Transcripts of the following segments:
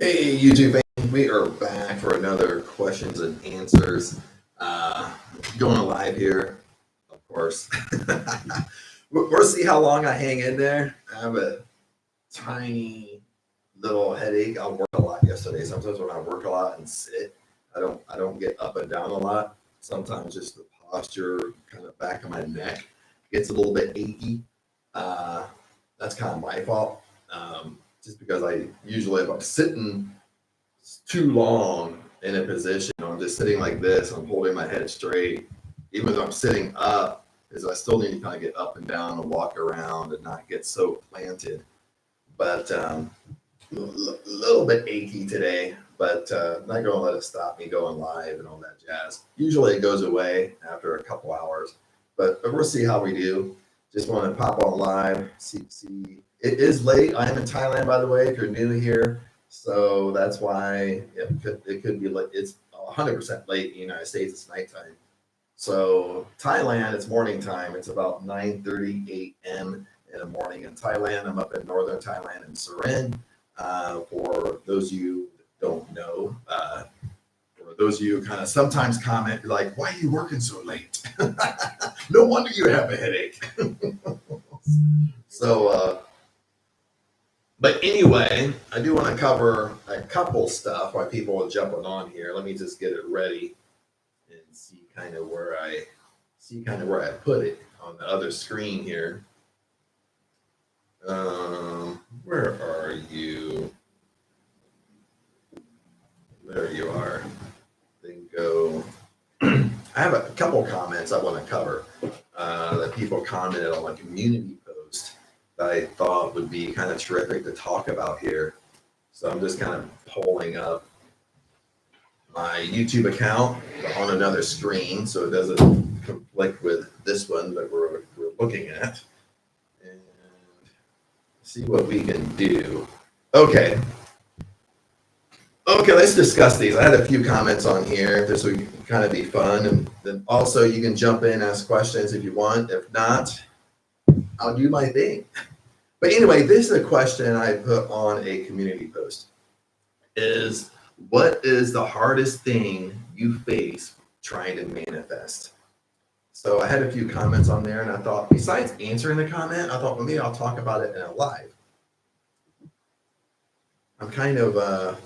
Hey, YouTube fans, we are back for another questions and answers. Uh, Going live here, of course. We'll see how long I hang in there. I have a tiny little headache. I worked a lot yesterday. Sometimes when I work a lot and sit, I don't get up and down a lot. Sometimes just the posture, kind of back of my neck, gets a little bit achy. Uh, that's kind of my fault. Just because I usually, if I'm sitting too long in a position, I'm just sitting like this, I'm holding my head straight, even though I'm sitting up, is I still need to kind of get up and down and walk around and not get so planted. But little bit achy today, but not going to let it stop me going live and all that jazz. Usually it goes away after a couple hours, but we'll see how we do. Just want to pop on live. See. It is late. I am in Thailand, by the way. If you're new here, so that's why it could be late. It's 100% late in the United States. It's nighttime. So Thailand, it's morning time. It's about 9:30 a.m. in the morning in Thailand. I'm up in northern Thailand in Surin. For those of you that don't know, for those of you who kind of sometimes comment like, "Why are you working so late?" No wonder you have a headache. So, but anyway, I do want to cover a couple stuff while people are jumping on here. Let me just get it ready and see kind of where I put it on the other screen here. Where are you? There you are. Then go. I have a couple comments I want to cover that people commented on my community post that I thought would be kind of terrific to talk about here. So I'm just kind of pulling up my YouTube account on another screen so it doesn't conflict with this one that we're looking at, and see what we can do. Okay, let's discuss these. I had a few comments on here. This would kind of be fun, and then also you can jump in, ask questions if you want. If not, I'll do my thing. But anyway, this is a question I put on a community post. Is what is the hardest thing you face trying to manifest? So I had a few comments on there, and I thought, besides answering the comment, I thought, well, maybe I'll talk about it in a live. I'm kind of a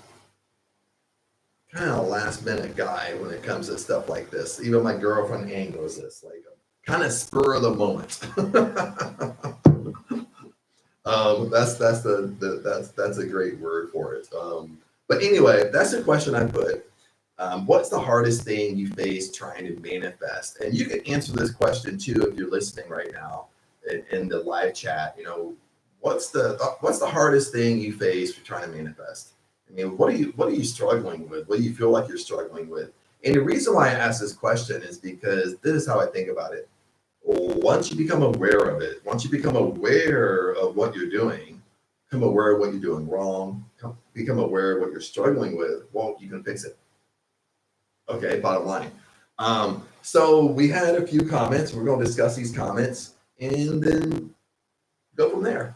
last minute guy when it comes to stuff like this. Even my girlfriend angles this, like kind of spur of the moment. That's a great word for it. But anyway, that's the question I put. What's the hardest thing you face trying to manifest? And you can answer this question too if you're listening right now in the live chat. You know, what's the hardest thing you face for trying to manifest? I mean, what are you struggling with? What do you feel like you're struggling with? And the reason why I ask this question is because this is how I think about it. Once you become aware of it, once you become aware of what you're doing, become aware of what you're doing wrong, become aware of what you're struggling with, well, you can fix it. Okay, bottom line. So we had a few comments. We're going to discuss these comments and then go from there.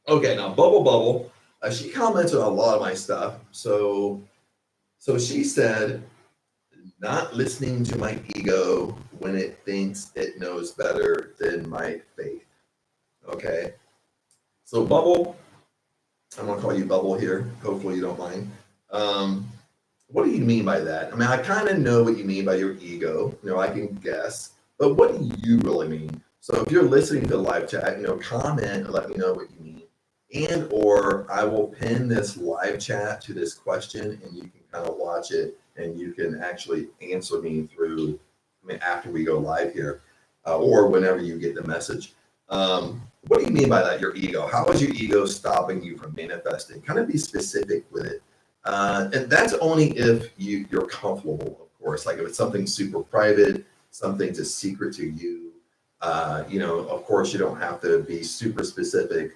Okay, now Bubble, she commented on a lot of my stuff. So she said, not listening to my ego when it thinks it knows better than my faith. Okay, so Bubble, I'm gonna call you Bubble here. Hopefully you don't mind. What do you mean by that? I mean, I kind of know what you mean by your ego. You know, I can guess, but what do you really mean? So if you're listening to the live chat, comment and let me know what you mean. And or I will pin this live chat to this question and you can kind of watch it and you can actually answer me through, after we go live here, or whenever you get the message. What do you mean by that, your ego? How is your ego stopping you from manifesting? Kind of be specific with it. And that's only if you're comfortable, of course. Like if it's something super private, something's a secret to you, of course you don't have to be super specific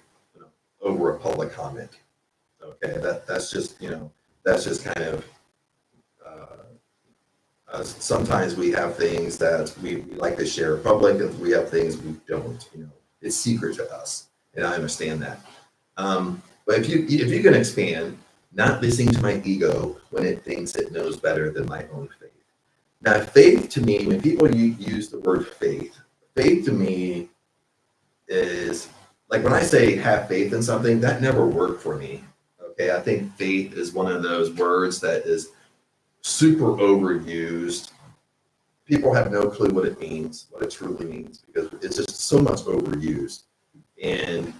over a public comment. Okay, that's just kind of sometimes we have things that we like to share in public, and we have things we don't. It's secret to us, and I understand that. But if you can expand, not listening to my ego when it thinks it knows better than my own faith. Now, faith to me, when people use the word faith, faith to me is like when I say have faith in something, that never worked for me. Okay, I think faith is one of those words that is super overused. People have no clue what it means, what it truly means, because it's just so much overused. And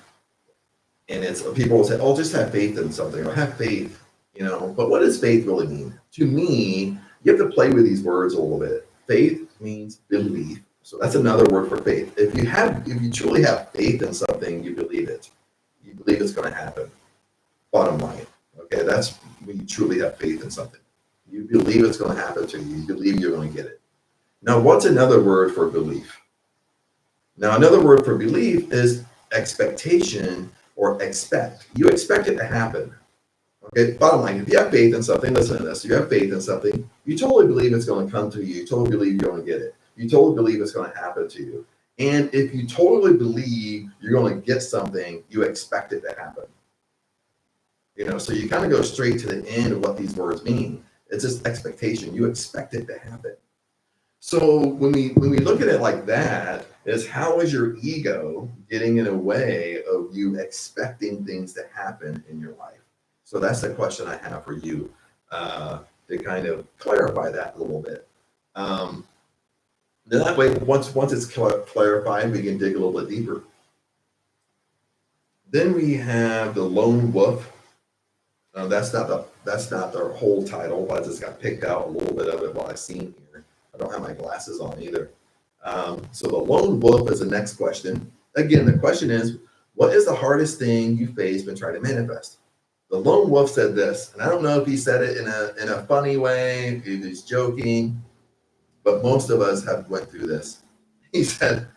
it's people will say, "Oh, just have faith in something," or "have faith," you know. But what does faith really mean? To me, you have to play with these words a little bit. Faith means belief, so that's another word for faith. If you truly have faith in something, you believe it. You believe it's going to happen. Bottom line, okay, that's when you truly have faith in something. You believe it's going to happen to you. You believe you're going to get it. Now, what's another word for belief? Now, another word for belief is expectation or expect. You expect it to happen. Okay, bottom line, if you have faith in something, listen to this. You have faith in something, you totally believe it's going to come to you. You totally believe you're going to get it. You totally believe it's going to happen to you. And if you totally believe you're going to get something, you expect it to happen. You know, so you kind of go straight to the end of what these words mean. It's just expectation. You expect it to happen. So when we look at it like that, is how is your ego getting in a way of you expecting things to happen in your life? So that's the question I have for you to kind of clarify that a little bit. That way, once it's clarified, we can dig a little bit deeper. Then we have the lone wolf. That's not the whole title. I just got picked out a little bit of it while I seen here. I don't have my glasses on either. So the lone wolf is the next question. Again, the question is, what is the hardest thing you face when trying to manifest? The lone wolf said this, and I don't know if he said it in a funny way, if he's joking, but most of us have went through this. He said,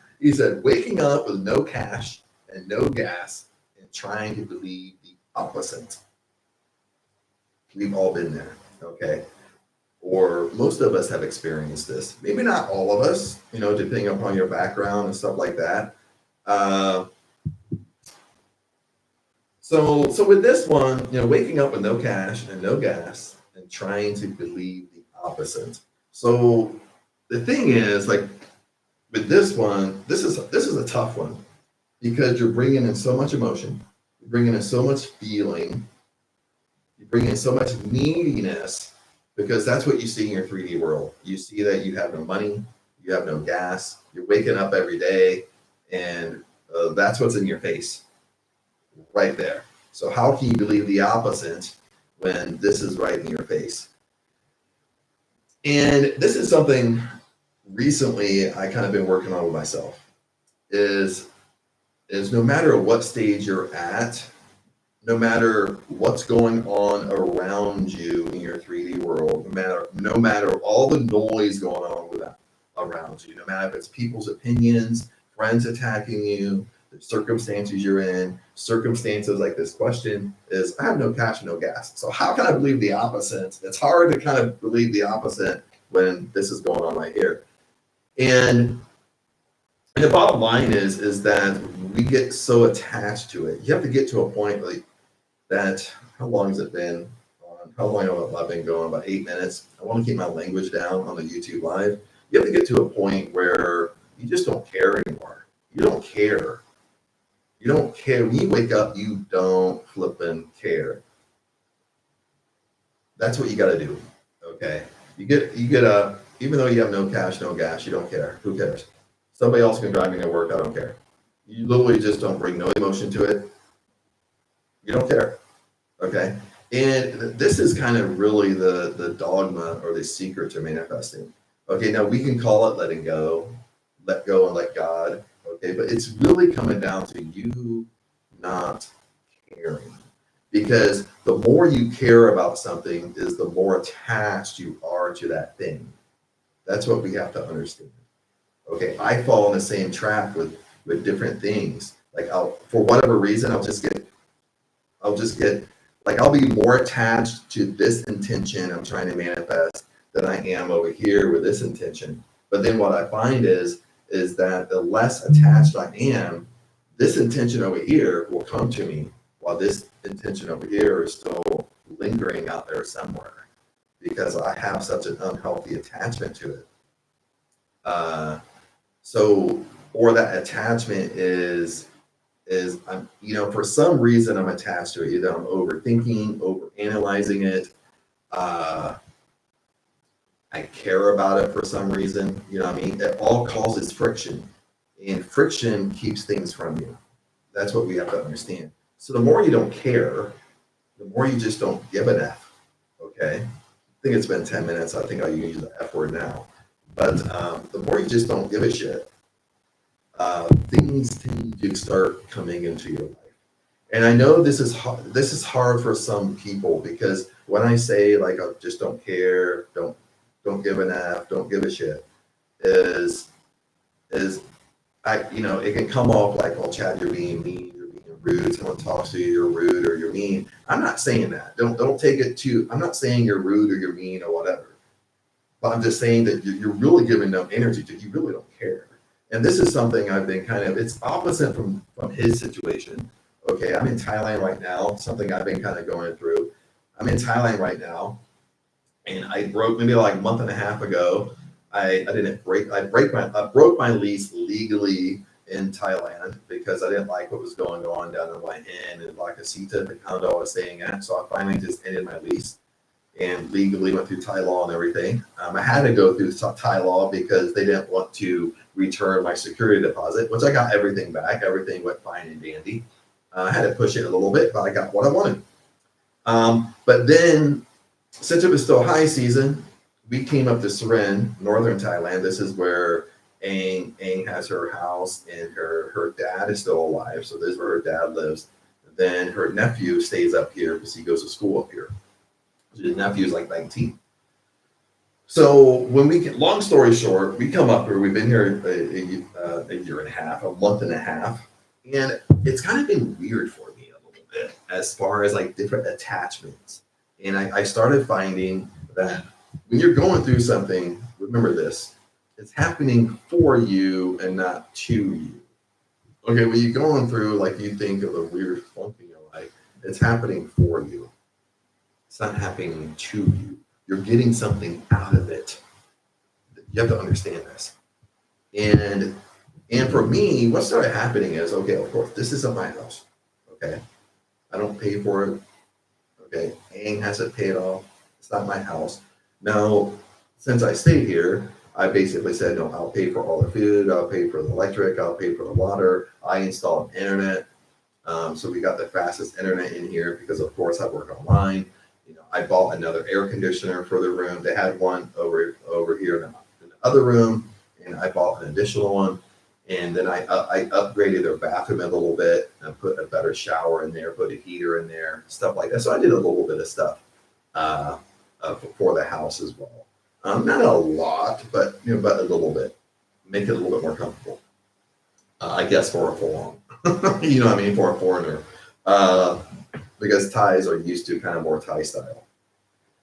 waking up with no cash and no gas and trying to believe the opposite. We've all been there, okay? Or most of us have experienced this. Maybe not all of us, you know, depending upon your background and stuff like that. So with this one, you know, waking up with no cash and no gas and trying to believe the opposite. So the thing is, like with this one, this is a tough one because you're bringing in so much emotion, you're bringing in so much feeling, you bring in so much neediness, because that's what you see in your 3D world. You see that you have no money, you have no gas, you're waking up every day, and that's what's in your face right there. So how can you believe the opposite when this is right in your face? And this is something recently I kind of been working on with myself, is no matter what stage you're at, no matter what's going on around you in your 3D world, no matter all the noise going on around you, no matter if it's people's opinions, friends attacking you, the circumstances you're in, circumstances like this question is, I have no cash, no gas. So how can I believe the opposite? It's hard to kind of believe the opposite when this is going on right here. And the bottom line is that we get so attached to it. You have to get to a point like that. How long has it been? How long have I been going? About 8 minutes. I want to keep my language down on the YouTube live. You have to get to a point where you just don't care anymore. You don't care. You don't care. When you wake up, you don't flipping care. That's what you got to do. Okay. You get up, even though you have no cash, no gas, you don't care. Who cares? Somebody else can drive me to work. I don't care. You literally just don't bring no emotion to it. You don't care. Okay. And this is kind of really the dogma or the secret to manifesting. Okay. Now we can call it letting go, let go and let God. Okay. But it's really coming down to you not caring. Because the more you care about something is the more attached you are to that thing. That's what we have to understand. Okay, I fall in the same trap with different things. Like for whatever reason, I'll just get like I'll be more attached to this intention I'm trying to manifest than I am over here with this intention. But then what I find is that the less attached I am, this intention over here will come to me while this intention over here is still lingering out there somewhere because I have such an unhealthy attachment to it. So, or that attachment is I'm, for some reason I'm attached to it. Either I'm overthinking, over analyzing it. I care about it for some reason. What I mean? It all causes friction, and friction keeps things from you. That's what we have to understand. So the more you don't care, the more you just don't give an F. Okay. I think it's been 10 minutes. I think I'll use the F word now. But the more you just don't give a shit, things tend to start coming into your life. And I know this is hard for some people, because when I say like I just don't care, don't give an F, don't give a shit, is it can come off like, well, Chad, you're being mean, you're being rude. Someone talks to you, you're rude or you're mean. I'm not saying that. Don't take it to. I'm not saying you're rude or you're mean or whatever. But I'm just saying that you're really giving them energy to. You really don't care. And this is something I've been it's opposite from his situation. Okay, I'm in Thailand right now. Something I've been kind of going through. I'm in Thailand right now, and I broke maybe like a month and a half ago. I broke my lease legally in Thailand because I didn't like what was going on down in my end in La Casita, the condo I was staying at. So I finally just ended my lease and legally went through Thai law and everything. I had to go through Thai law because they didn't want to return my security deposit, which I got everything back. Everything went fine and dandy. I had to push it a little bit, but I got what I wanted. But then, since it was still high season, we came up to Surin, northern Thailand. This is where Aang has her house, and her dad is still alive. So this is where her dad lives. Then her nephew stays up here because he goes to school up here. His nephew's like 19. So when long story short, we come up here. We've been here a year and a half, a month and a half, and it's kind of been weird for me a little bit as far as like different attachments. And I started finding that when you're going through something, remember this: it's happening for you and not to you. Okay, when you're going through, like, you think of a weird funk in your life, it's happening for you. It's not happening to you. You're getting something out of it. You have to understand this. And for me, what started happening is, okay, of course, this isn't my house. Okay. I don't pay for it. Okay. Aang has it paid off. It's not my house. Now, since I stay here, I basically said, no, I'll pay for all the food. I'll pay for the electric. I'll pay for the water. I installed internet. So we got the fastest internet in here because, of course, I work online. I bought another air conditioner for the room. They had one over here in the other room, and I bought an additional one. And then I upgraded their bathroom a little bit and put a better shower in there, put a heater in there, stuff like that. So I did a little bit of stuff for the house as well. Not a lot, but but a little bit. Make it a little bit more comfortable. I guess for a foreign, for a foreigner. Because Thais are used to kind of more Thai style.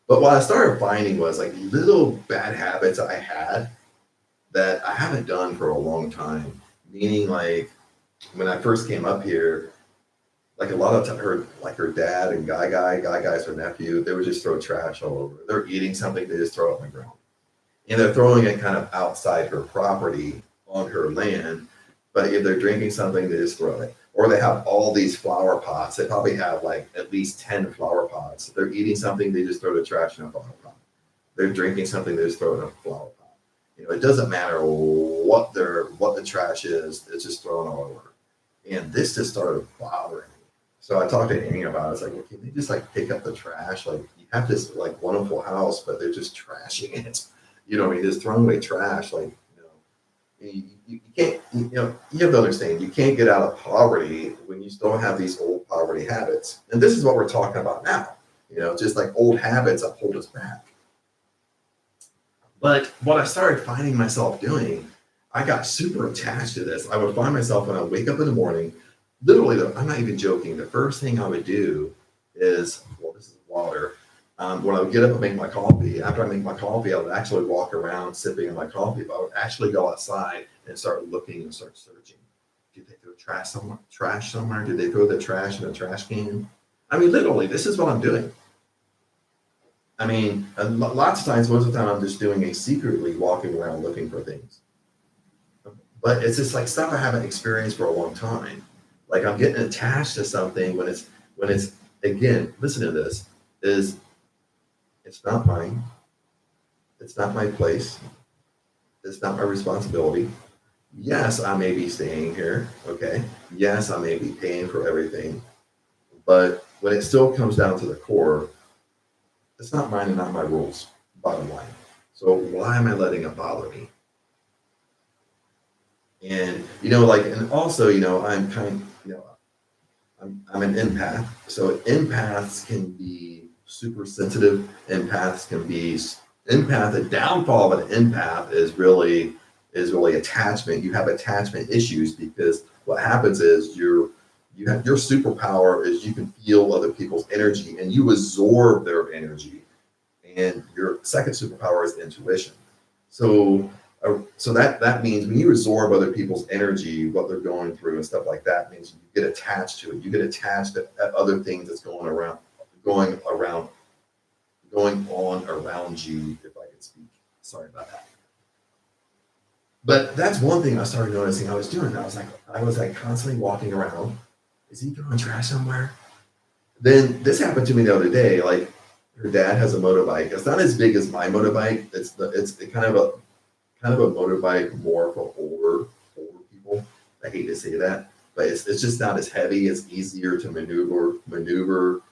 But what I started finding was like little bad habits I had that I haven't done for a long time. Meaning, like, when I first came up here, like a lot of her dad and guy's her nephew, they would just throw trash all over. They're eating something, they just throw it on the ground. And they're throwing it kind of outside her property on her land. But if they're drinking something, they just throw it. Or they have all these flower pots. They probably have like at least 10 flower pots. If they're eating something, they just throw the trash in a flower pot. They're drinking something, they just throw it in a flower pot. It doesn't matter what the trash is, it's just thrown all over. And this just started bothering me. So I talked to Annie about it. I was like, well, can they just like pick up the trash? Like, you have this like wonderful house, but they're just trashing it. Just throwing away trash. Like, you can't, you have to understand, you can't get out of poverty when you still have these old poverty habits. And this is what we're talking about now, just like old habits that hold us back. But what I started finding myself doing, I got super attached to this. I would find myself when I wake up in the morning, literally, I'm not even joking, the first thing I would do is, well, this is water. When I would get up and make my coffee, after I make my coffee, I would actually walk around sipping on my coffee, but I would actually go outside and start looking and start searching. Did they throw trash somewhere? Did they throw the trash in a trash can? I mean, literally, this is what I'm doing. I mean, lots of times, most of the time, I'm just doing a secretly walking around looking for things. But it's just like stuff I haven't experienced for a long time. Like I'm getting attached to something when it's again, listen to this, is it's not mine, it's not my place, it's not my responsibility. Yes, I may be staying here, okay? Yes, I may be paying for everything, but when it still comes down to the core, it's not mine and not my rules, bottom line. So why am I letting it bother me? And like, and also, I'm kind, I'm an empath. So empaths can be super sensitive. The downfall of an empath is really attachment. You have attachment issues because what happens is your superpower is you can feel other people's energy and you absorb their energy. And your second superpower is intuition. So that means when you absorb other people's energy, what they're going through and stuff like that, means you get attached to it. You get attached to other things that's going on around you. If I could speak, sorry about that. But that's one thing I started noticing I was doing. I was like constantly walking around. Is he throwing trash somewhere? Then this happened to me the other day. Like her dad has a motorbike. It's not as big as my motorbike. It's kind of a motorbike more for older people. I hate to say that, but it's just not as heavy. It's easier to maneuver when you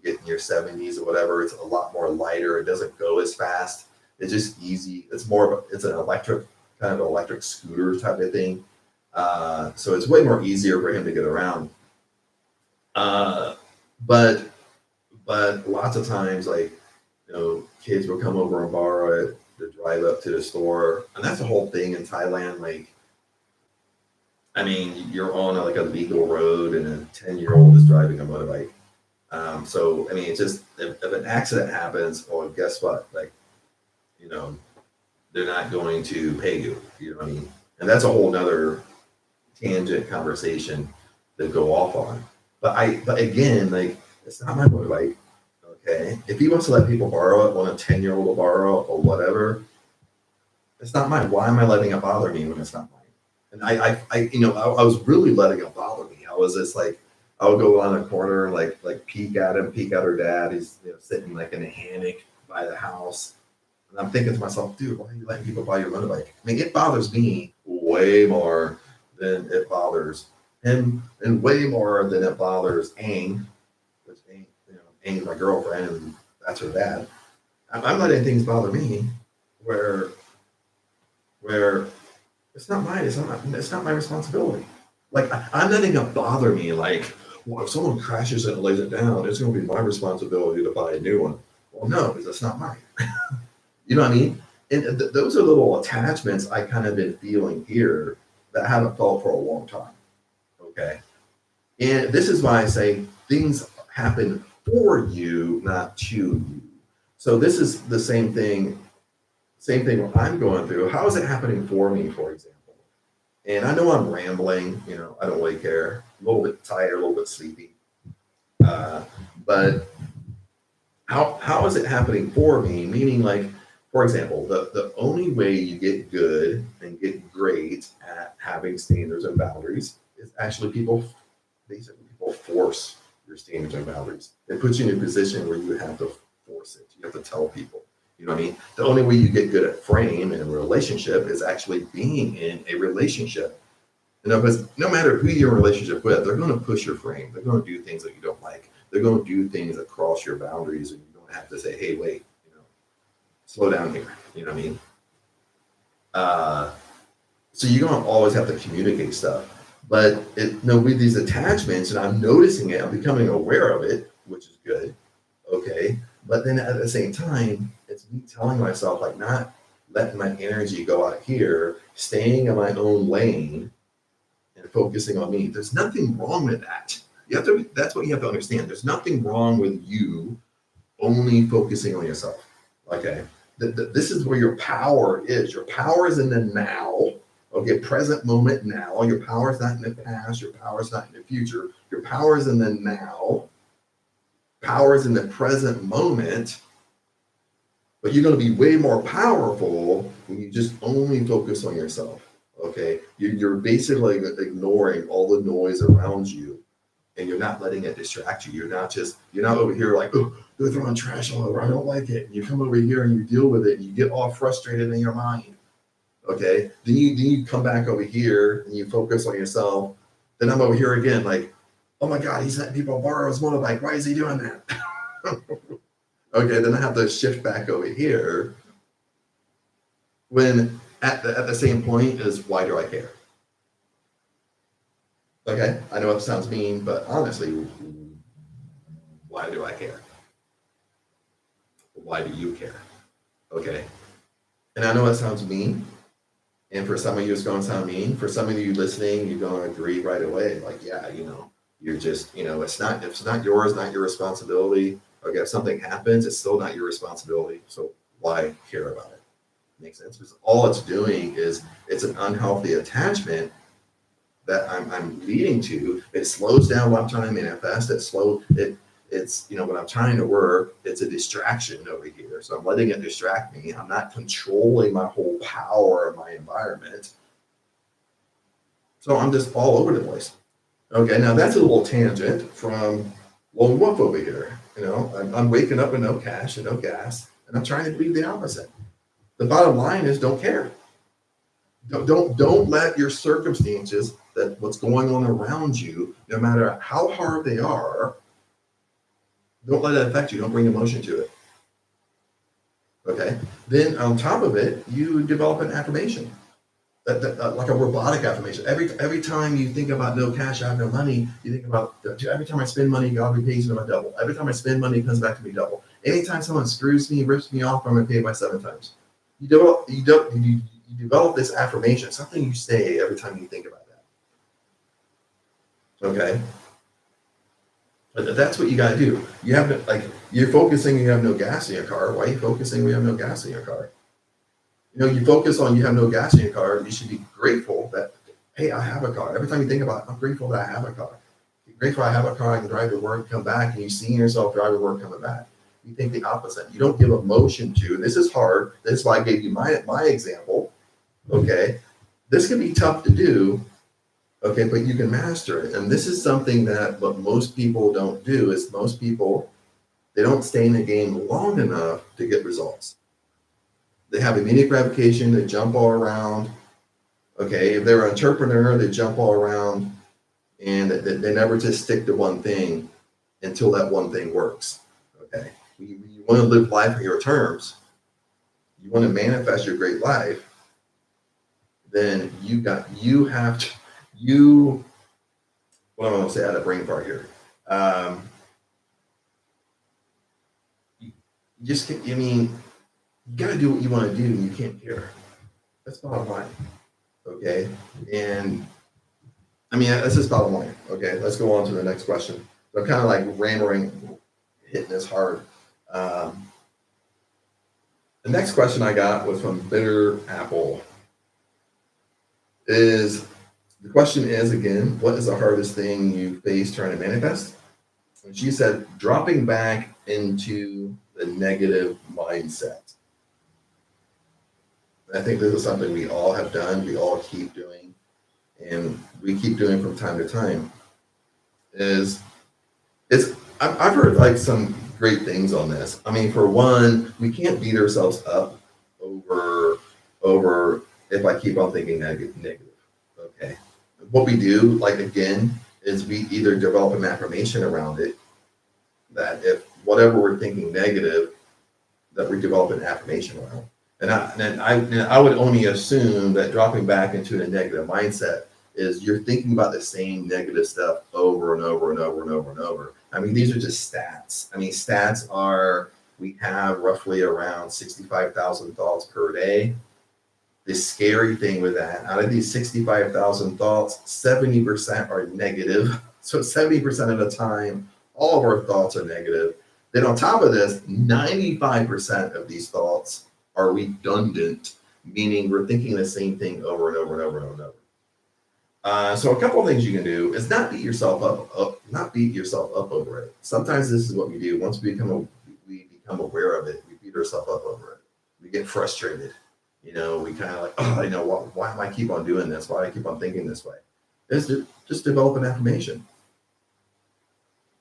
get in your 70s or whatever. It's a lot more lighter. It doesn't go as fast. It's just easy. It's an electric scooter type of thing. So it's way more easier for him to get around. Uh, but lots of times, like, kids will come over and borrow it to drive up to the store, and that's the whole thing in Thailand. Like, I mean, you're on like a legal road, and a 10-year-old is driving a motorbike. So I mean, it's just if an accident happens, well, guess what? Like, you know, they're not going to pay you. You know what I mean? And that's a whole nother tangent conversation to go off on. But again, like, it's not my motorbike. Okay, if he wants to let people borrow it, want a 10-year-old to borrow it or whatever, it's not mine. Why am I letting it bother me when it's not mine? And I was really letting it bother me. I was just like, I would go on a corner and like peek at him, peek at her dad. He's sitting like in a hammock by the house, and I'm thinking to myself, dude, why are you letting people buy your motorbike? I mean, it bothers me way more than it bothers him, and way more than it bothers Aang, which Aang's my girlfriend, and that's her dad. I'm letting things bother me where it's not mine. It's not my responsibility. Like, I'm letting it bother me. Like, well, if someone crashes it and lays it down, it's going to be my responsibility to buy a new one. Well, no, because it's not mine. You know what I mean? And those are little attachments I kind of been feeling here that I haven't felt for a long time. Okay, and this is why I say things happen for you, not to you. So this is the same thing. Same thing what I'm going through. How is it happening for me, for example? And I know I'm rambling, I don't really care. I'm a little bit tired, a little bit sleepy. But how is it happening for me? Meaning, like, for example, the only way you get good and get great at having standards and boundaries is actually people force your standards and boundaries. It puts you in a position where you have to force it. You have to tell people. You know what I mean? The only way you get good at frame in a relationship is actually being in a relationship. Because no matter who you're in a relationship with, they're going to push your frame. They're going to do things that you don't like. They're going to do things that cross your boundaries, and you don't have to say, "Hey, wait, slow down here." You know what I mean? So you're going to always have to communicate stuff. But with these attachments, and I'm noticing it, I'm becoming aware of it, which is good. Okay. But then at the same time, it's me telling myself, like, not letting my energy go out here, staying in my own lane and focusing on me. There's nothing wrong with that. That's what you have to understand. There's nothing wrong with you only focusing on yourself. Okay. This is where your power is. Your power is in the now. Okay, present moment now. Your power is not in the past. Your power is not in the future. Your power is in the now. Power is in the present moment. But you're going to be way more powerful when you just only focus on yourself. Okay, you're basically ignoring all the noise around you, and you're not letting it distract you. You're not over here like, oh, they're throwing trash all over. I don't like it. And you come over here and you deal with it, and you get all frustrated in your mind. Okay, then you come back over here and you focus on yourself. Then I'm over here again, like, oh my God, he's letting people borrow his motorbike. Why is he doing that? Okay, then I have to shift back over here when at the same point is, why do I care? Okay, I know it sounds mean, but honestly, why do I care? Why do you care? Okay, and I know it sounds mean, and for some of you it's going to sound mean. For some of you listening, you're going to agree right away, like, yeah, you're just, it's not yours, not your responsibility. Okay, if something happens, it's still not your responsibility. So why care about it? Makes sense? Because all it's doing is it's an unhealthy attachment that I'm leading to. It slows down what I'm trying to manifest. It's when I'm trying to work, it's a distraction over here. So I'm letting it distract me. I'm not controlling my whole power of my environment. So I'm just all over the place. Okay, now that's a little tangent from lone wolf over here. I'm waking up with no cash and no gas, and I'm trying to be the opposite. The bottom line is, don't care. Don't let your circumstances, that what's going on around you, no matter how hard they are, don't let it affect you. Don't bring emotion to it. Okay. Then on top of it, you develop an affirmation. That like a robotic affirmation. Every time you think about no cash, I have no money, you think about every time I spend money, God repays me by double. Every time I spend money, it comes back to me double. Anytime someone screws me, rips me off, I'm gonna pay by 7 times. You develop this affirmation, something you say every time you think about that. Okay. But that's what you gotta do. You have to, you're focusing, you have no gas in your car. Why are you focusing we have no gas in your car? You focus on you have no gas in your car. You should be grateful that, hey, I have a car. Every time you think about it, I'm grateful that I have a car. You're grateful I have a car. I can drive to work, come back, and you see yourself drive to work, coming back. You think the opposite. You don't give emotion to. This is hard. This is why I gave you my example. Okay, this can be tough to do. Okay, but you can master it. And this is something that what most people don't do is most people, they don't stay in the game long enough to get results. They have immediate gratification. They jump all around. Okay, if they're an entrepreneur, they jump all around, and they never just stick to one thing until that one thing works. Okay, you want to live life on your terms. You want to manifest your great life. Then you have to. What am I going to say? I had a brain fart here. You got to do what you want to do, and you can't care. That's bottom line. Okay. And that's just bottom line. Okay. Let's go on to the next question. So I'm kind of like hitting this hard. The next question I got was from Bitter Apple. The question is, again, what is the hardest thing you face trying to manifest? And she said, dropping back into the negative mindset. I think this is something we all have done, we all keep doing, and we keep doing from time to time. I've heard some great things on this. For one, we can't beat ourselves up over if I keep on thinking negative. Okay. What we do, again, is we either develop an affirmation around it, that if whatever we're thinking negative, that we develop an affirmation around. And I would only assume that dropping back into the negative mindset is you're thinking about the same negative stuff over and over and over and over and over. These are just stats. Stats are, we have roughly around 65,000 thoughts per day. The scary thing with that, out of these 65,000 thoughts, 70% are negative. So 70% of the time, all of our thoughts are negative. Then on top of this, 95% of these thoughts are redundant, meaning we're thinking the same thing over and over and over and over and over. So a couple of things you can do is not beat yourself not beat yourself up over it. Sometimes this is what we do. Once we become aware of it, we beat ourselves up over it. We get frustrated. We kind of like, oh, I know why am I keep on doing this? Why do I keep on thinking this way? Just develop an affirmation.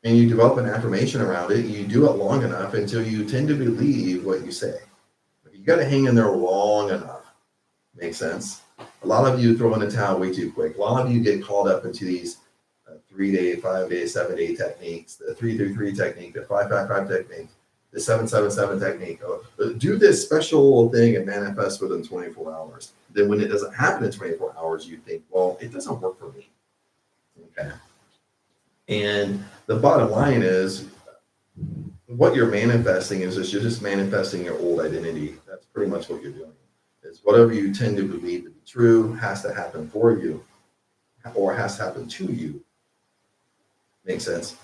And you develop an affirmation around it, and you do it long enough until you tend to believe what you say. You got to hang in there long enough. Makes sense? A lot of you throw in the towel way too quick. A lot of you get caught up into these 3-day, 5-day, 7-day techniques, the 3-3-3 technique, the 5-5-5 technique, the 7-7-7 technique. Do this special thing and manifest within 24 hours. Then when it doesn't happen in 24 hours, you think, well, it doesn't work for me. Okay. And the bottom line is what you're manifesting is you're just manifesting your old identity. That's pretty much what you're doing. It's whatever you tend to believe to be true has to happen for you or has to happen to you. Makes sense?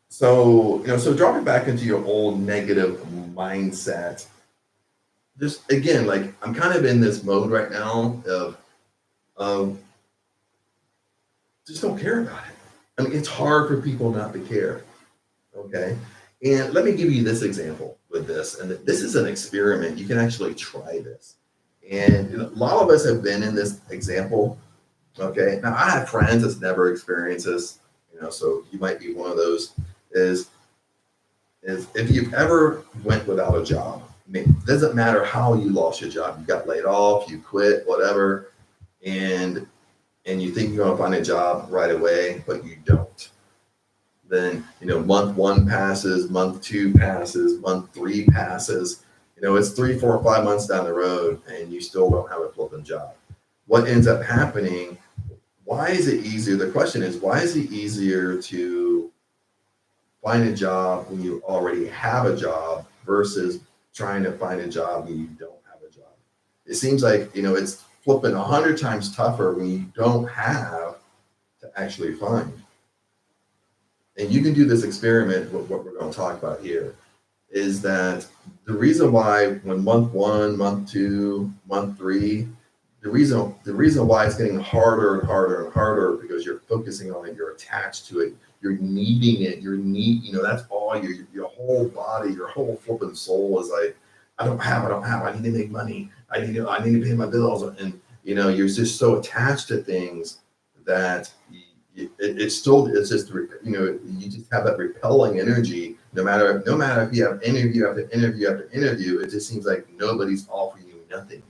So dropping back into your old negative mindset, just again, like I'm kind of in this mode right now of just don't care about it. I mean, it's hard for people not to care. Okay. And let me give you this example with this. And this is an experiment. You can actually try this. And a lot of us have been in this example. Okay. Now I have friends that's never experienced this, so you might be one of those is if you've ever went without a job, I mean, it doesn't matter how you lost your job. You got laid off, you quit, whatever. And you think you're going to find a job right away, but you don't. Then, month 1 passes, month 2 passes, month 3 passes. It's 3, 4, 5 months down the road and you still don't have a flipping job. What ends up happening, why is it easier? The question is, why is it easier to find a job when you already have a job versus trying to find a job when you don't have a job? It seems like, it's flipping 100 times tougher when you don't have to actually find. And you can do this experiment with what we're going to talk about here is that the reason why when month 1, month 2, month 3, the reason why it's getting harder and harder and harder because you're focusing on it, you're attached to it, you're needing it, that's all your whole body, your whole flipping soul is like, I don't have, I need to make money. I need to pay my bills. And, you're just so attached to things that you just have that repelling energy. No matter if you have interview after interview after interview, it just seems like nobody's offering you nothing.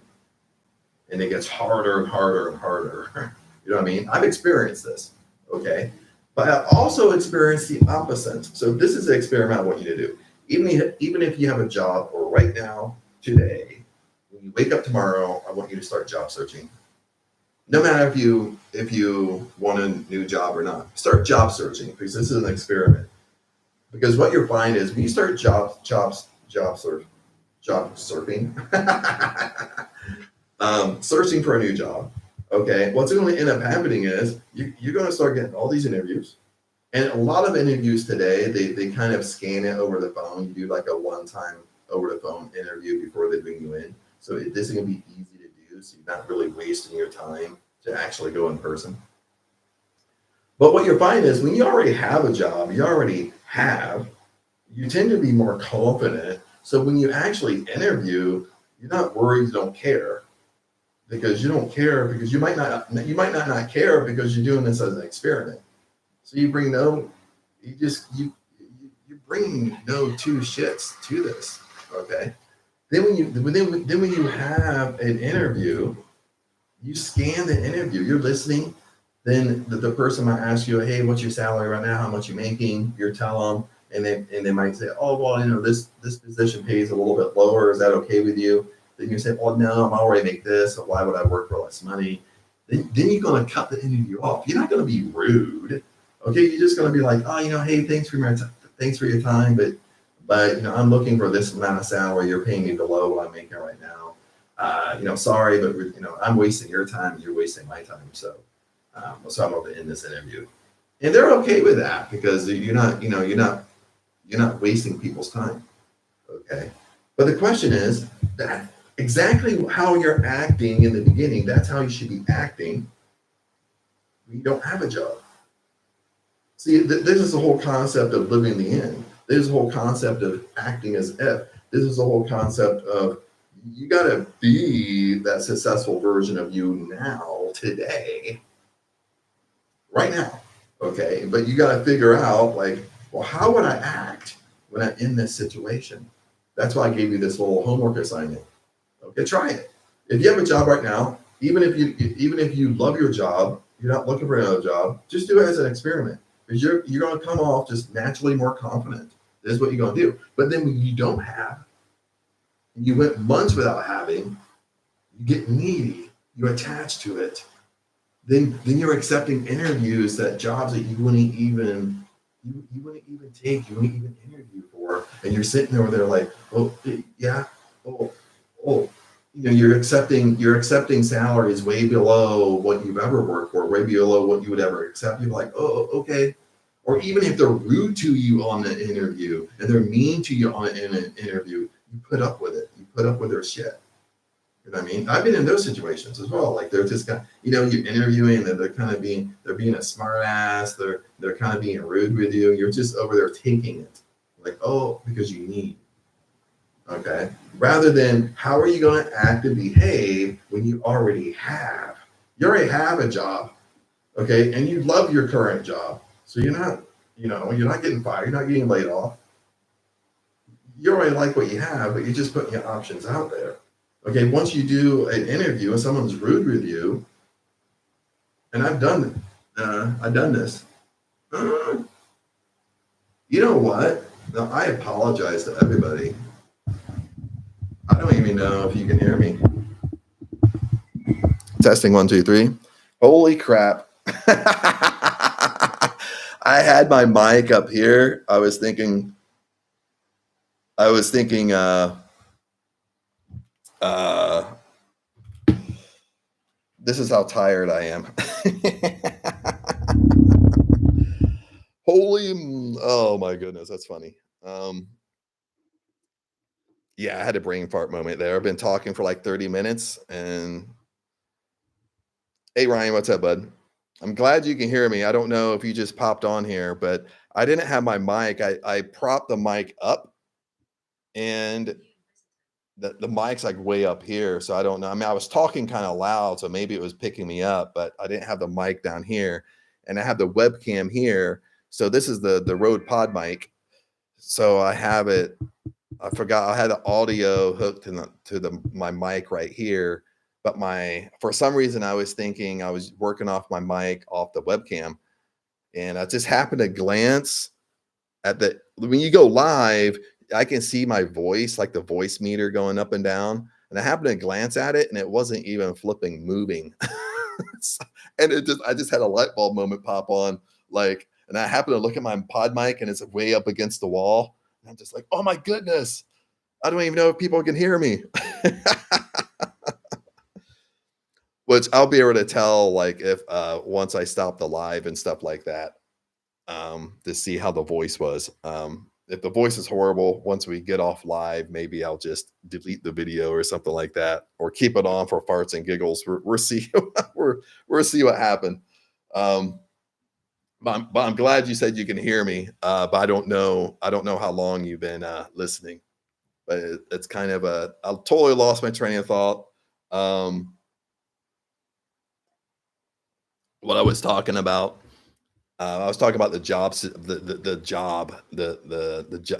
And it gets harder and harder and harder. You know what I mean? I've experienced this. Okay. But I also experienced the opposite. So this is the experiment I want you to do. Even if you have a job or right now, today, when you wake up tomorrow, I want you to start job searching. No matter if you want a new job or not, start job searching because this is an experiment. Because what you'll find is when you start job surfing, searching for a new job. Okay, what's going to end up happening is you're going to start getting all these interviews. And a lot of interviews today, they kind of scan it over the phone. You do like a one-time over the phone interview before they bring you in. So this is going to be easy to do. So you're not really wasting your time to actually go in person. But what you'll find is when you already have a job, you tend to be more confident. So when you actually interview, you're not worried, you don't care. Because you don't care because you might not care because you're doing this as an experiment. So you bring you bring no two shits to this. Okay. Then when you have an interview, you scan the interview, you're listening. Then the person might ask you, hey, what's your salary right now? How much you making? You tell them, and they might say, oh, well, this position pays a little bit lower. Is that okay with you? Then you say, oh, no, I'm already make this. So why would I work for less money? Then you're going to cut the interview off. You're not going to be rude. Okay. You're just going to be like, oh, hey, thanks for your time. But I'm looking for this amount of salary. You're paying me below what I'm making right now. Sorry, but I'm wasting your time and you're wasting my time. So I'm going to end this interview. And they're okay with that because you're not wasting people's time. Okay. But the question is, That exactly how you're acting in the beginning. That's how you should be acting when you don't have a job. See, this is the whole concept of living the end. This is the whole concept of acting as if. This is the whole concept of you got to be that successful version of you now, today, right now. Okay. But you got to figure out, like, well, how would I act when I'm in this situation? That's why I gave you this little homework assignment. Okay. Try it. If you have a job right now, even if you love your job, you're not looking for another job, just do it as an experiment. Because you're going to come off just naturally more confident. This is what you're going to do. But then when you don't have, and you went months without having, you get needy, you attach to it. Then you're accepting interviews, that jobs that you wouldn't even take, you wouldn't even interview for, and you're sitting over there like, oh yeah, oh. You're accepting salaries way below what you've ever worked for, way below what you would ever accept. You're like, oh, okay. Or even if they're rude to you on the interview and they're mean to you in an interview, you put up with it. You put up with their shit. You know what I mean? I've been in those situations as well. Like they're just kind of, you're interviewing and they're being a smart ass. They're kind of being rude with you. You're just over there taking it. Like, oh, because you need. Okay. Rather than how are you going to act and behave when you already have a job. Okay. And you love your current job. So you're not getting fired. You're not getting laid off. You already like what you have, but you're just putting your options out there. Okay. Once you do an interview and someone's rude with you, and I've done this. You know what? Now, I apologize to everybody. I don't even know if you can hear me. Testing 1, 2, 3. Holy crap. I had my mic up here. I was thinking this is how tired I am. Oh my goodness, that's funny. Yeah, I had a brain fart moment there. I've been talking for like 30 minutes and hey Ryan, what's up, bud? I'm glad you can hear me. I don't know if you just popped on here, but I didn't have my mic. I propped the mic up and the mic's like way up here. So I don't know. I mean, I was talking kind of loud, so maybe it was picking me up, but I didn't have the mic down here and I have the webcam here. So this is the Rode Pod mic. So I have it. I forgot I had the audio hooked to my mic right here, but for some reason I was thinking I was working off my mic off the webcam, and I just happened to glance at when you go live, I can see my voice, like the voice meter going up and down, and I happened to glance at it, and it wasn't even flipping moving, and I just had a light bulb moment pop on, like, and I happened to look at my pod mic, and it's way up against the wall. I'm just like, oh my goodness, I don't even know if people can hear me. Which I'll be able to tell, like, if once I stop the live and stuff like that, to see how the voice was. If the voice is horrible, once we get off live, maybe I'll just delete the video or something like that, or keep it on for farts and giggles. We'll see. We'll see what happened. But I'm glad you said you can hear me. But I don't know how long you've been listening. But it's kind of I totally lost my train of thought. What I was talking about. I was talking about the jobs, the job,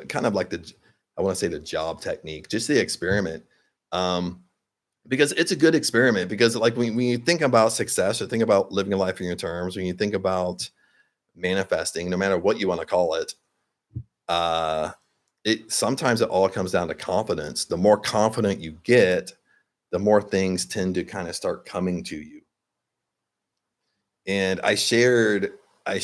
kind of like I want to say the job technique, just the experiment. Because it's a good experiment, because like when you think about success or think about living a life on your terms, when you think about manifesting, no matter what you want to call it, sometimes it all comes down to confidence. The more confident you get, the more things tend to kind of start coming to you. And I shared a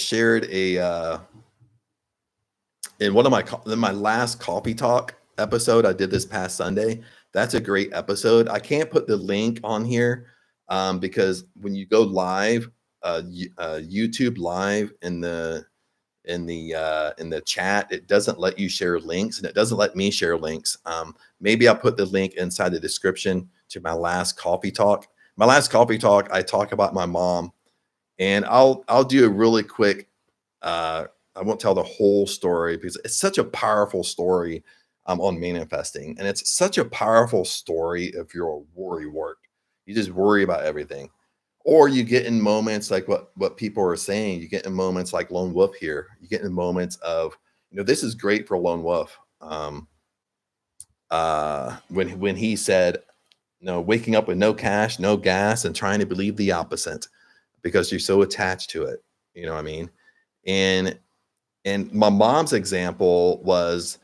in one of my last coffee talk episode I did this past Sunday. That's a great episode. I can't put the link on here because when you go live, YouTube live in the in the chat. It doesn't let you share links, and it doesn't let me share links. Maybe I'll put the link inside the description to my last coffee talk. My last coffee talk, I talk about my mom, and I'll do a really quick. I won't tell the whole story because it's such a powerful story on manifesting, and it's such a powerful story if you're a worry wart. You just worry about everything, or you get in moments like what people are saying. You get in moments like Lone Wolf here. You get in moments of, this is great for Lone Wolf. When he said, waking up with no cash, no gas, and trying to believe the opposite because you're so attached to it. You know what I mean? And my mom's example was,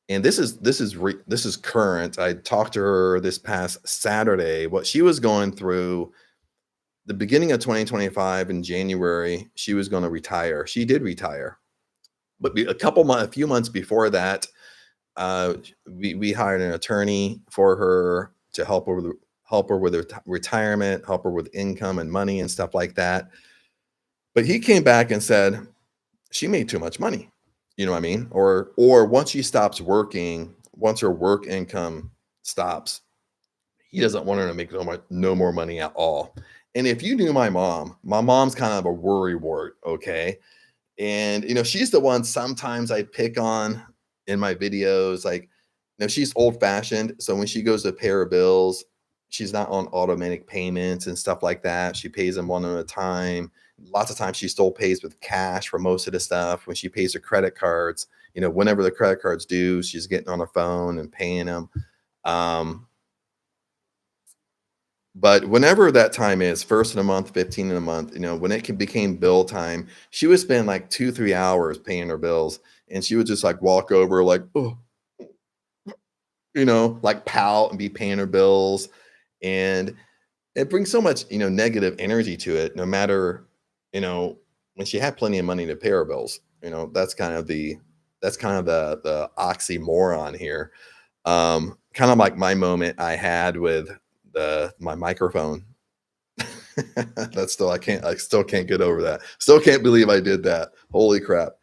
and this is current. I talked to her this past Saturday. What she was going through, the beginning of 2025 in January, she was going to retire. She did retire, but a few months before that, we hired an attorney for her to help her with retirement, help her with income and money and stuff like that. But he came back and said she made too much money. You know what I mean? Or once she stops working, once her work income stops, he doesn't want her to make no more money at all. And if you knew my mom's kind of a worry wart, okay? And she's the one sometimes I pick on in my videos. Like, she's old fashioned. So when she goes to pay her bills, she's not on automatic payments and stuff like that. She pays them one at a time. Lots of times she still pays with cash for most of the stuff. When she pays her credit cards, whenever the credit cards due, she's getting on her phone and paying them. But whenever that time is, first in a month, 15 in a month, when it became bill time, she would spend like 2-3 hours paying her bills. And she would just like walk over like, oh, like pout and be paying her bills. And it brings so much, negative energy to it, no matter, when she had plenty of money to pay her bills. That's kind of the oxymoron here. Kind of like my moment I had with my microphone. I still can't get over that. Still can't believe I did that. Holy crap.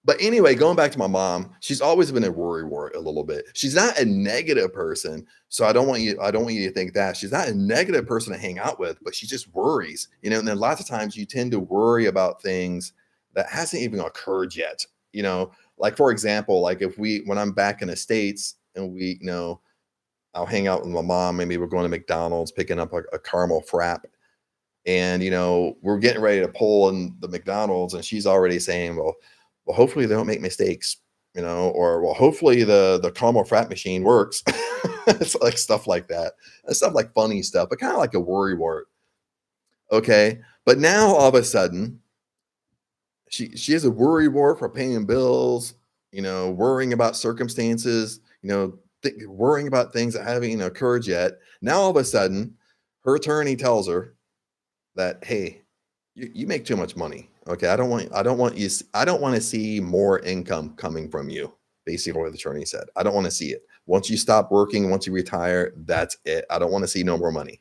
But anyway, going back to my mom, she's always been a worry wart a little bit. She's not a negative person. So I don't want you to think that. She's not a negative person to hang out with, but she just worries. And then lots of times you tend to worry about things that hasn't even occurred yet. Like for example, like when I'm back in the States and I'll hang out with my mom. Maybe we're going to McDonald's, picking up a caramel frap. And, we're getting ready to pull in the McDonald's and she's already saying, well, hopefully they don't make mistakes, or, well, hopefully the caramel frap machine works. It's like stuff like that. It's stuff like funny stuff, but kind of like a worry wart. Okay. But now all of a sudden she has a worry wart for paying bills, worrying about circumstances, worrying about things that haven't even occurred yet. Now all of a sudden her attorney tells her that, hey, you make too much money. Okay. I don't want to see more income coming from you. Basically what the attorney said. I don't want to see it. Once you stop working, once you retire, that's it. I don't want to see no more money.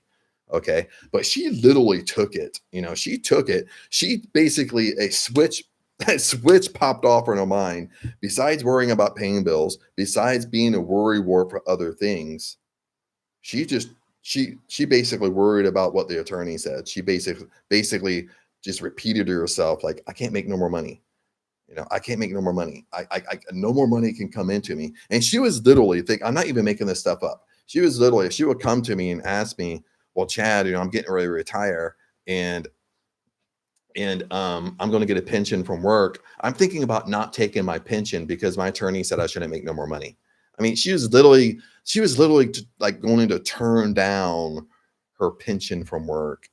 Okay. But she literally took it. She took it. She basically a switch popped off in her mind. Besides worrying about paying bills, besides being a worry wart for other things, she basically worried about what the attorney said. She basically just repeated to herself, like, I can't make no more money. I can't make no more money. No more money can come into me. And she was literally I'm not even making this stuff up. She would come to me and ask me, well, Chad, I'm getting ready to retire and I'm going to get a pension from work. I'm thinking about not taking my pension because my attorney said I shouldn't make no more money. I mean, she was literally like going to turn down her pension from work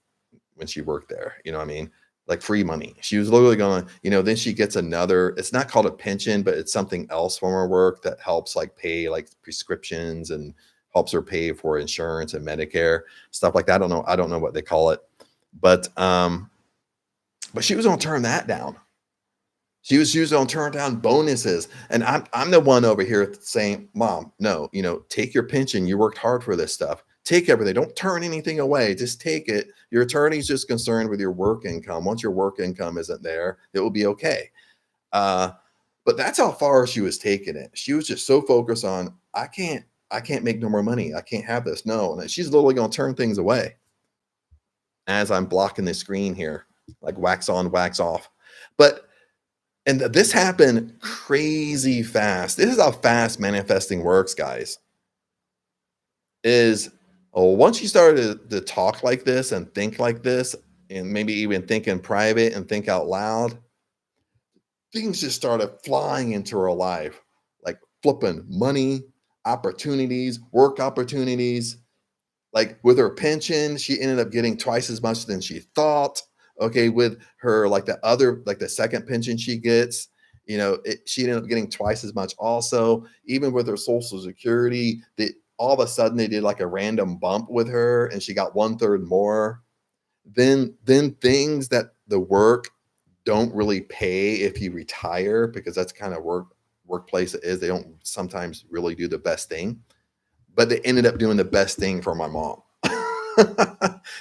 when she worked there. You know what I mean? Like free money. She was literally going to, then she gets another, it's not called a pension, but it's something else from her work that helps like pay like prescriptions and helps her pay for insurance and Medicare, stuff like that. I don't know what they call it, but she was going to turn that down. She was going to turn down bonuses. And I'm the one over here saying, Mom, no, take your pension. You worked hard for this stuff. Take everything. Don't turn anything away. Just take it. Your attorney's just concerned with your work income. Once your work income isn't there, it will be okay. Uh, but that's how far she was taking it. She was just so focused on, I can't make no more money. I can't have this. No. And she's literally going to turn things away as I'm blocking the screen here, like wax on, wax off. But, and this happened crazy fast. This is how fast manifesting works, guys. Is once you start to talk like this and think like this, and maybe even think in private and think out loud, things just started flying into her life, like flipping money, opportunities, work opportunities. Like with her pension, she ended up getting twice as much than she thought. Okay, with her like the second pension she gets, she ended up getting twice as much. Also, even with her Social Security, all of a sudden they did like a random bump with her, and she got 1/3 more. Then things that the work don't really pay if you retire, because that's kind of workplace it is. They don't sometimes really do the best thing, but they ended up doing the best thing for my mom.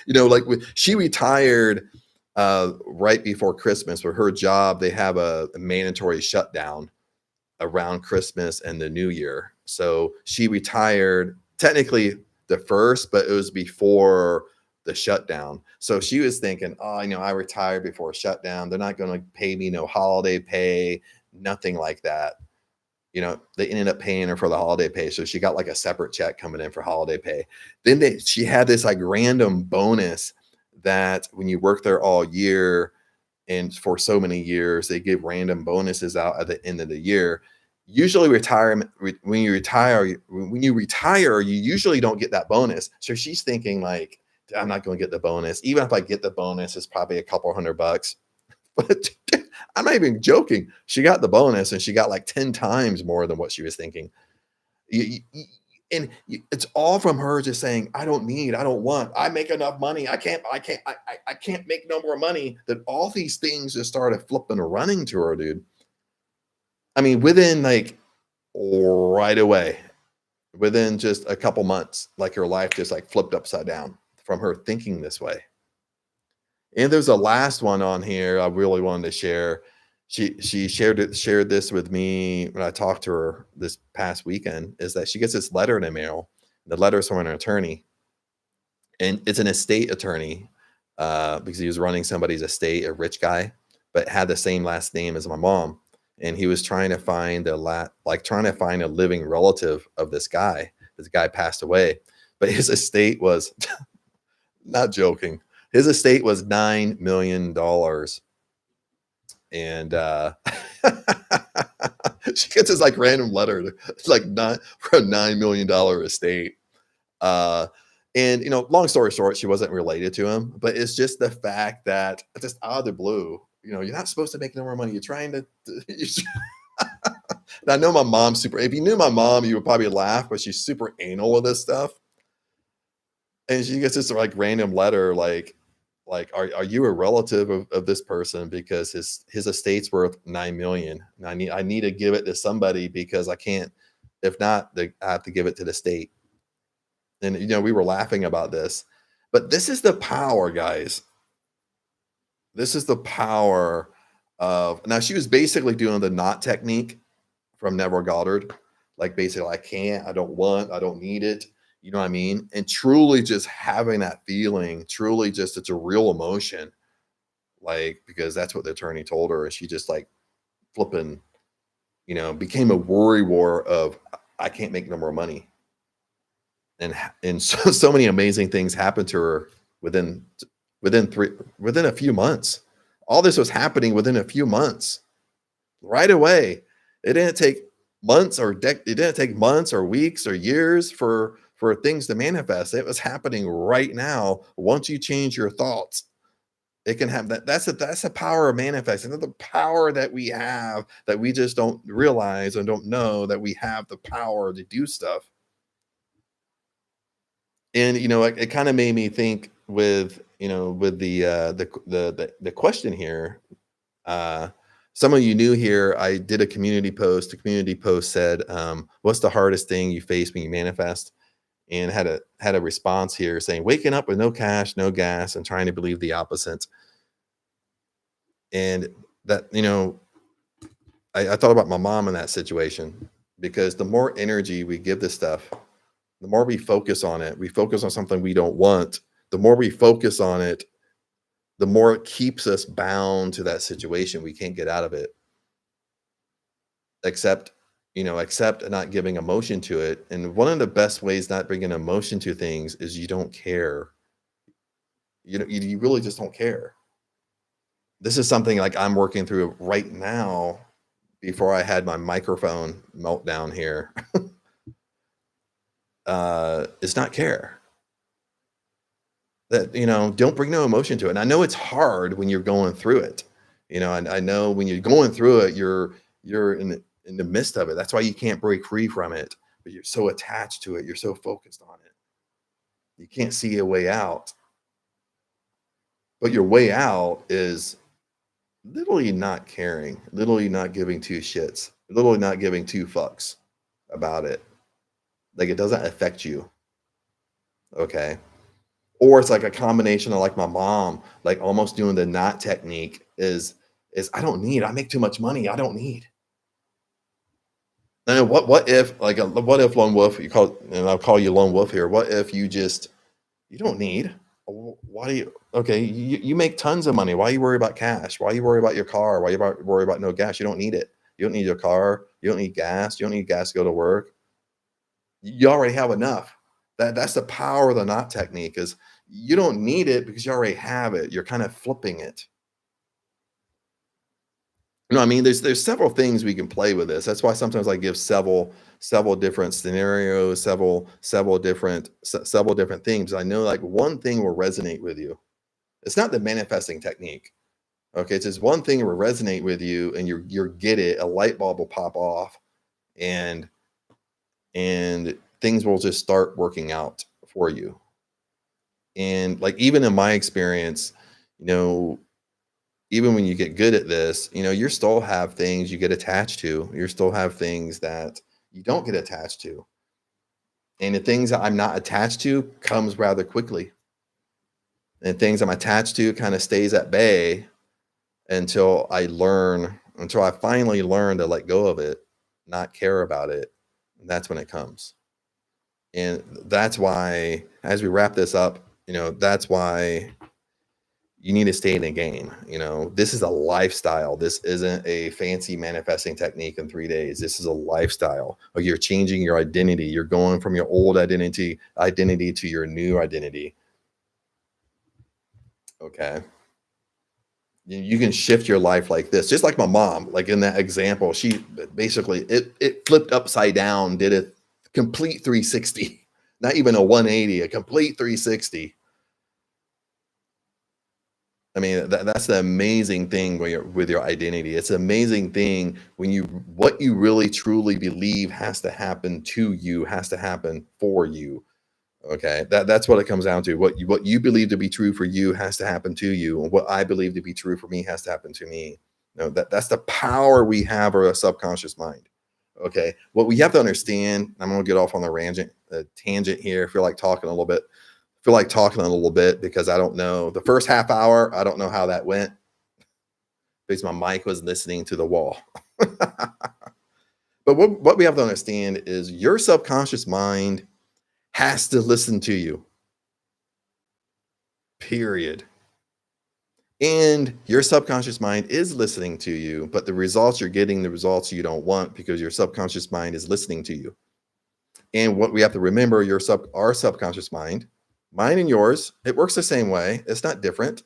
Like she retired right before Christmas. For her job, they have a mandatory shutdown around Christmas and the New Year. So she retired technically the first, but it was before the shutdown. So she was thinking, oh, I retired before a shutdown. They're not going to pay me no holiday pay, nothing like that. They ended up paying her for the holiday pay. So she got like a separate check coming in for holiday pay. Then she had this like random bonus that when you work there all year and for so many years, they give random bonuses out at the end of the year. Usually when you retire, you usually don't get that bonus. So she's thinking like, I'm not going to get the bonus. Even if I get the bonus, it's probably a couple $100. But I'm not even joking. She got the bonus and she got like 10 times more than what she was thinking. It's all from her just saying, I don't want, I make enough money. I can't make no more money. That all these things just started flipping and running to her, dude. I mean, within like right away, within just a couple months, like her life just like flipped upside down from her thinking this way. And there's a last one on here I really wanted to share. She shared this with me when I talked to her this past weekend, is that she gets this letter in the mail. The letter is from an attorney, and it's an estate attorney, because he was running somebody's estate, a rich guy, but had the same last name as my mom. And he was trying to find a living relative of this guy. This guy passed away, but his estate was not joking. His estate was $9 million. And she gets this like random letter. It's like not for a $9 million estate. And long story short, she wasn't related to him, but it's just the fact that just out of the blue, you're not supposed to make no more money. You're trying to. And I know my mom's super. If you knew my mom, you would probably laugh, but she's super anal with this stuff. And she gets this like random letter, like are you a relative of this person, because his estate's worth 9 million, and I need to give it to somebody because I can't, if not, I have to give it to the state. And we were laughing about this, but this is the power, guys. This is the power of, now she was basically doing the knot technique from Neville Goddard, like basically I don't need it. You know what I mean? And truly just having that feeling, truly just, it's a real emotion. Like, because that's what the attorney told her. And she just like flipping, became a worry war of, I can't make no more money. And so many amazing things happened to her within a few months. All this was happening within a few months, right away. It didn't take months or it didn't take months or weeks or years for things to manifest. It was happening right now. Once you change your thoughts, it can have that. That's the power of manifesting. That's the power that we have, that we just don't realize and don't know that we have the power to do stuff. And it kind of made me think with the question here. Some of you new here, I did a community post. The community post said, what's the hardest thing you face when you manifest? And had a response here saying, waking up with no cash, no gas, and trying to believe the opposite. And that, I thought about my mom in that situation, because the more energy we give this stuff, the more we focus on it, we focus on something we don't want. The more we focus on it, the more it keeps us bound to that situation. We can't get out of it, except, except not giving emotion to it. And one of the best ways not bringing emotion to things is you don't care. You really just don't care. This is something like I'm working through right now before I had my microphone meltdown here. It's not care. That, don't bring no emotion to it. And I know it's hard when you're going through it. And I know when you're going through it, you're in the midst of it. That's why you can't break free from it. But you're so attached to it. You're so focused on it. You can't see a way out. But your way out is literally not caring, literally not giving two shits, literally not giving two fucks about it. Like, it doesn't affect you. Okay. Or it's like a combination of, like, my mom, like, almost doing the knot technique is I make too much money. I don't need. And what if, like, what if lone wolf, and I'll call you lone wolf here. What if you don't need? Why do you? Okay, you make tons of money. Why you worry about cash? Why you worry about your car? Why you worry about no gas? You don't need it. You don't need your car. You don't need gas. You don't need gas to go to work. You already have enough. That's the power of the knot technique, is you don't need it because you already have it. You're kind of flipping it. I mean, there's several things we can play with this. That's why sometimes I give several different scenarios, several different things. I know, like, one thing will resonate with you. It's not the manifesting technique. Okay, it's just one thing will resonate with you, and you're get it. A light bulb will pop off, and things will just start working out for you. And, like, even in my experience, even when you get good at this, you still have things you get attached to. You still have things that you don't get attached to. And the things that I'm not attached to comes rather quickly. And things I'm attached to kind of stays at bay until I finally learn to let go of it, not care about it. And that's when it comes. And that's why, as we wrap this up, that's why you need to stay in the game. This is a lifestyle. This isn't a fancy manifesting technique in 3 days. This is a lifestyle. You're changing your identity. You're going from your old identity to your new identity. Okay. You can shift your life like this, just like my mom. Like in that example, she basically it flipped upside down, did a complete 360, not even a 180, a complete 360. I mean, that's the amazing thing with your identity. It's an amazing thing when what you really truly believe has to happen to you, has to happen for you. Okay, that's what it comes down to. What you believe to be true for you has to happen to you, and what I believe to be true for me has to happen to me. That's the power we have of our subconscious mind. Okay, what we have to understand. I'm going to get off on a tangent here. I feel like talking a little bit because I don't know the first half hour. I don't know how that went because my mic was listening to the wall. But what we have to understand is your subconscious mind has to listen to you. Period. And your subconscious mind is listening to you, but the results you're getting, the results you don't want, because your subconscious mind is listening to you. And what we have to remember, our subconscious mind, mine and yours, it works the same way. It's not different.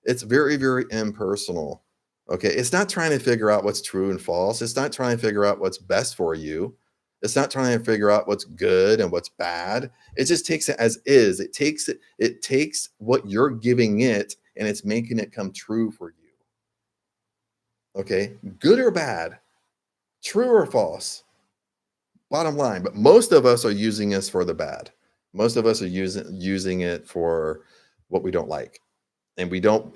It's very, very impersonal. Okay. It's not trying to figure out what's true and false. It's not trying to figure out what's best for you. It's not trying to figure out what's good and what's bad. It just takes it as is. It takes what you're giving it, and it's making it come true for you. Okay. Good or bad, true or false, bottom line. But most of us are using this for the bad. Most of us are using it for what we don't like. And we don't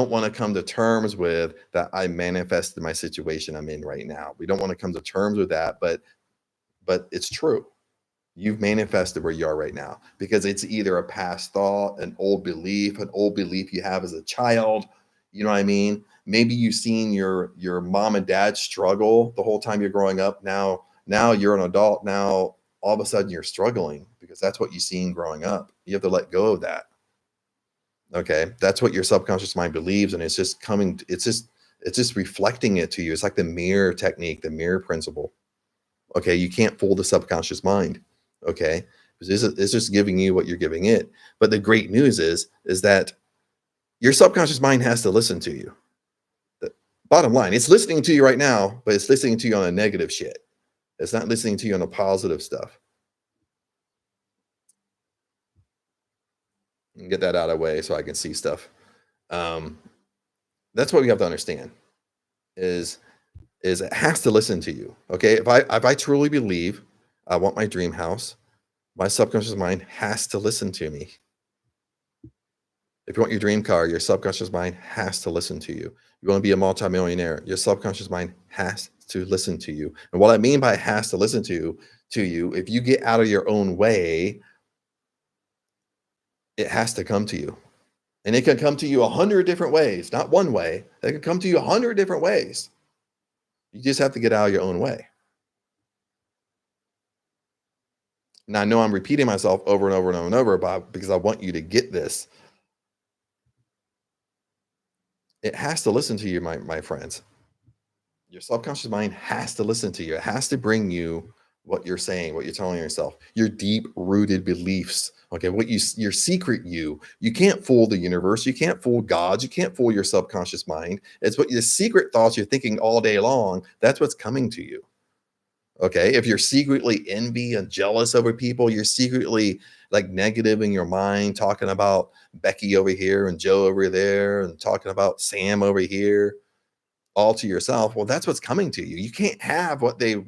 want to come to terms with that. I manifested my situation I'm in right now. We don't want to come to terms with that, but it's true. You've manifested where you are right now, because it's either a past thought, an old belief you have as a child. You know what I mean? Maybe you've seen your mom and dad struggle the whole time you're growing up. Now you're an adult. Now all of a sudden you're struggling because that's what you've seen growing up. You have to let go of that. Okay. That's what your subconscious mind believes. And it's just coming, it's just reflecting it to you. It's like the mirror technique, the mirror principle. Okay. You can't fool the subconscious mind. Okay. It's just giving you what you're giving it. But the great news is that your subconscious mind has to listen to you. The bottom line, it's listening to you right now, but it's listening to you on a negative shit. It's not listening to you on the positive stuff. And get that out of the way so I can see stuff. That's what we have to understand is it has to listen to you. Okay. If I truly believe I want my dream house, my subconscious mind has to listen to me. If you want your dream car, your subconscious mind has to listen to you. You want to be a multimillionaire, your subconscious mind has to listen to you. And what I mean by has to listen to you, if you get out of your own way, it has to come to you. And it can come to you 100 different ways, not one way. It can come to you 100 different ways. You just have to get out of your own way. Now, I know I'm repeating myself over and over and over and over because I want you to get this. It has to listen to you, my friends. Your subconscious mind has to listen to you. It has to bring you what you're saying, what you're telling yourself, your deep rooted beliefs. Okay. Your secret you can't fool the universe. You can't fool God. You can't fool your subconscious mind. It's what your secret thoughts you're thinking all day long. That's what's coming to you. Okay. If you're secretly envy and jealous over people, you're secretly like negative in your mind, talking about Becky over here and Joe over there and talking about Sam over here, all to yourself. Well, that's what's coming to you. You can't have what they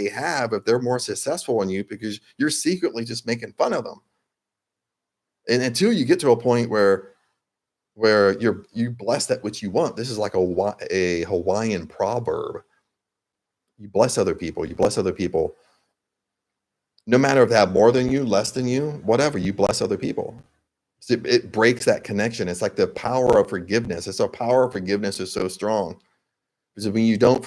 have if they're more successful than you because you're secretly just making fun of them. And until you get to a point where you bless that which you want, this is like a Hawaiian proverb. You bless other people. You bless other people. No matter if they have more than you, less than you, whatever, you bless other people. So it breaks that connection. It's like the power of forgiveness. It's the power of forgiveness is so strong. Because when you don't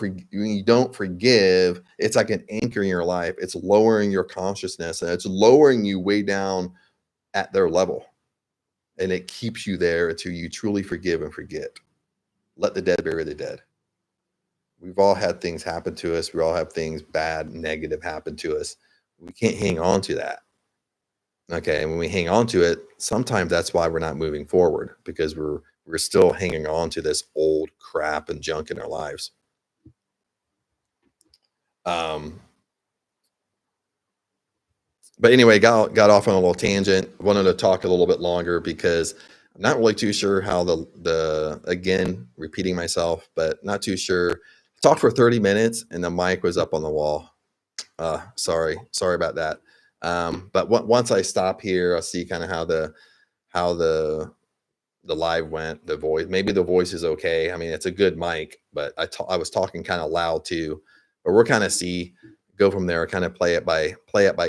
forgive, it's like an anchor in your life. It's lowering your consciousness and it's lowering you way down at their level. And it keeps you there until you truly forgive and forget. Let the dead bury the dead. We've all had things happen to us. We all have things bad, negative happen to us. We can't hang on to that. Okay. And when we hang on to it, sometimes that's why we're not moving forward because we're still hanging on to this old crap and junk in our lives. But anyway, got off on a little tangent. Wanted to talk a little bit longer because I'm not really too sure how the again, repeating myself, but not too sure. Talked for 30 minutes and the mic was up on the wall. Sorry about that. But once I stop here, I'll see kind of how the live went, the voice. Maybe the voice is okay. I mean, it's a good mic, but I was talking kind of loud too. But we're kind of go from there, kind of play it by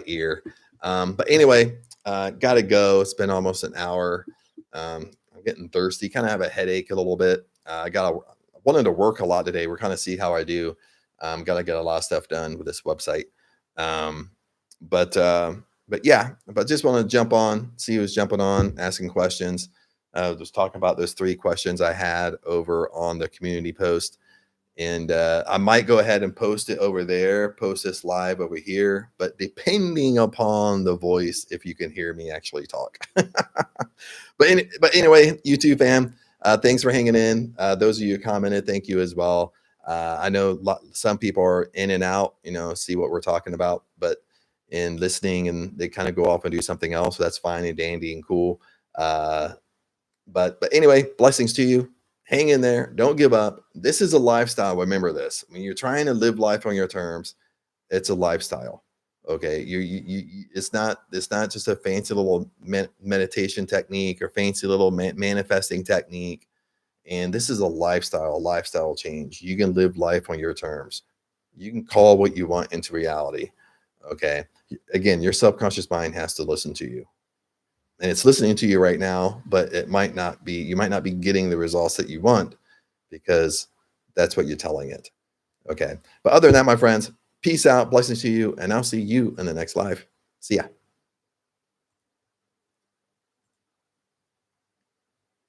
ear. But anyway, gotta go. It's been almost an hour. I'm getting thirsty, kind of have a headache a little bit. I wanted to work a lot today. We're kind of see how I do. Gotta get a lot of stuff done with this website. But just want to jump on, see who's jumping on, asking questions. Just talking about those 3 questions I had over on the community post. And I might go ahead and post it over there, post this live over here, but depending upon the voice, if you can hear me actually talk. But anyway, YouTube fam, thanks for hanging in. Those of you who commented, thank you as well. I know some people are in and out, see what we're talking about, but in listening and they kind of go off and do something else. So that's fine and dandy and cool. But anyway, blessings to you. Hang in there. Don't give up. This is a lifestyle. Remember this. When you're trying to live life on your terms, it's a lifestyle. Okay. It's not just a fancy little meditation technique or fancy little manifesting technique. And this is a lifestyle change. You can live life on your terms. You can call what you want into reality. Okay. Again, your subconscious mind has to listen to you. and it's listening to you right now, but you might not be getting the results that you want because that's what you're telling it. Okay. But other than that, my friends, peace out, blessings to you, and I'll see you in the next live. See ya.